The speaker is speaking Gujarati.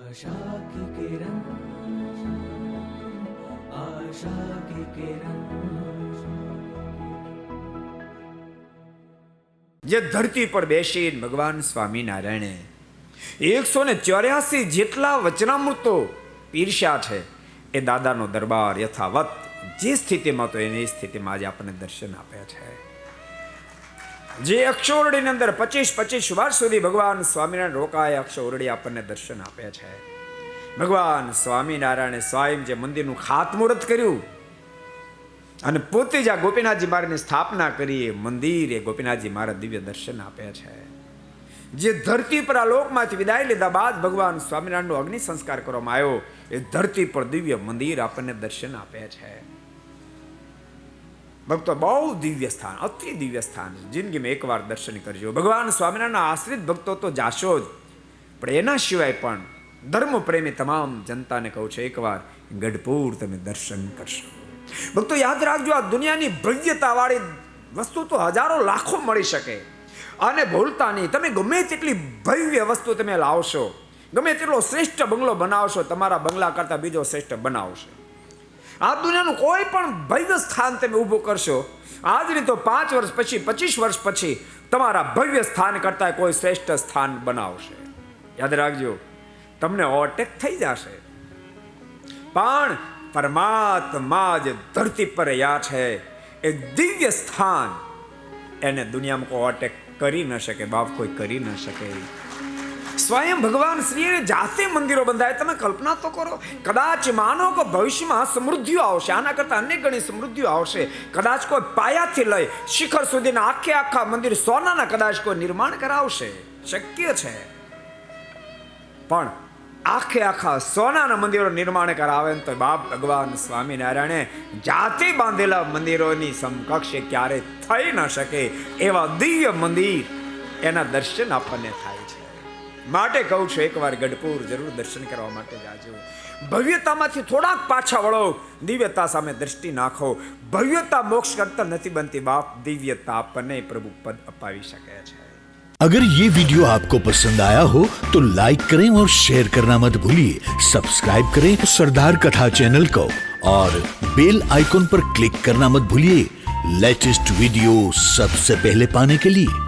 आशा की किरण, आशा की किरण। જે ધરતી પર બેસીને ભગવાન સ્વામિનારાયણે 184 જેટલા વચનામૃતો પીરસ્યા છે, એ દાદાનો દરબાર યથાવત જે સ્થિતિમાં તો એની સ્થિતિમાં આજે આપણને દર્શન આપ્યા છે. જે અક્ષોરડીની અંદર 25 વર્ષ સુધી ભગવાન સ્વામિનારાયણ રોકાય, અક્ષોરડી આપણને દર્શન આપ્યા છે. ભગવાન સ્વામિનારાયણે સ્વયં જે મંદિરનું ખાતમુહૂર્ત કર્યું અને પોતે જ આ ગોપીનાથજી મહારાજની સ્થાપના કરી, એ મંદિર એ ગોપીનાથજી મહારાજ દિવ્ય દર્શન આપ્યા છે. જે ધરતી પર આ લોકમાંથી વિદાય લીધા બાદ ભગવાન સ્વામિનારાયણનો અગ્નિ સંસ્કાર કરવામાં આવ્યો, એ ધરતી પર દિવ્ય મંદિર આપણને દર્શન આપ્યા છે. ભક્તો, બહુ દિવ્ય સ્થાન, અતિ દિવ્ય સ્થાન, જિંદગીમાં એકવાર દર્શન કરજો. ભગવાન સ્વામિનારાયણના આશ્રિત ભક્તો તો જાશો જ, પણ એના સિવાય પણ ધર્મ પ્રેમી તમામ જનતાને કહું છું, એકવાર ગઢપુર તમે દર્શન કરશો. ભક્તો, યાદ રાખજો, આ દુનિયાની ભવ્યતાવાળી વસ્તુ તો હજારો લાખો મળી શકે, અને ભૂલતા નહીં, તમે ગમે તેટલી ભવ્ય વસ્તુ તમે લાવશો, ગમે તેટલો શ્રેષ્ઠ બંગલો બનાવશો, તમારા બંગલા કરતાં બીજો શ્રેષ્ઠ બનાવશે. આ દુનિયાનું કોઈ પણ ભવ્ય સ્થાન તમે ઊભું કરશો, આજની તો 5 વર્ષ પછી, 25 વર્ષ પછી તમારા ભવ્ય સ્થાન કરતાં કોઈ શ્રેષ્ઠ સ્થાન બનાવશે. યાદ રાખજો, તમને ઓવરટેક થઈ જશે, પણ પરમાત્મા જે ધરતી પર રહ્યા છે, એ દિવ્ય સ્થાન, એને દુનિયામાં કોઈ ઓવરટેક કરી ન શકે, બાપ કોઈ કરી ન શકે. સ્વયં ભગવાન શ્રીએ જાતે મંદિરો બંધાય. તમે કલ્પના તો કરો, કદાચ માનો કે ભવિષ્યમાં સમૃદ્ધિઓ આવશે, આના કરતા અનેક ગણી સમૃદ્ધિઓ આવશે. કદાચ કોઈ પાયાથી લઈ શિખર સુધીના આખા મંદિર સોનાના કદાચ કોઈ નિર્માણ કરાવશે, શક્ય છે. પણ આખા સોનાના મંદિરો નિર્માણ કરાવે તો બાપ ભગવાન સ્વામિનારાયણે જાતે બાંધેલા મંદિરોની સમકક્ષ ક્યારે થઈ ન શકે એવા દિવ્ય મંદિર, એના દર્શન આપણને થાય છે. માટે કહું છું, એકવાર ગઢપુર જરૂર દર્શન કરવા માટે જાજો. ભવ્યતામાંથી થોડાક પાછા વળો, દિવ્યતા સામે દ્રષ્ટિ નાખો. ભવ્યતા મોક્ષ કરતા નથી બનતી બાપ, દિવ્યતા આપણને પ્રભુ પદ અપાવી શકે છે. अगर ये वीडियो आपको पसंद आया हो तो लाइक करें और शेयर करना मत भूलिए. सब्सक्राइब करें सरदार कथा चैनल को और बेल आइकॉन पर क्लिक करना मत भूलिए लेटेस्ट वीडियो सबसे पहले पाने के लिए.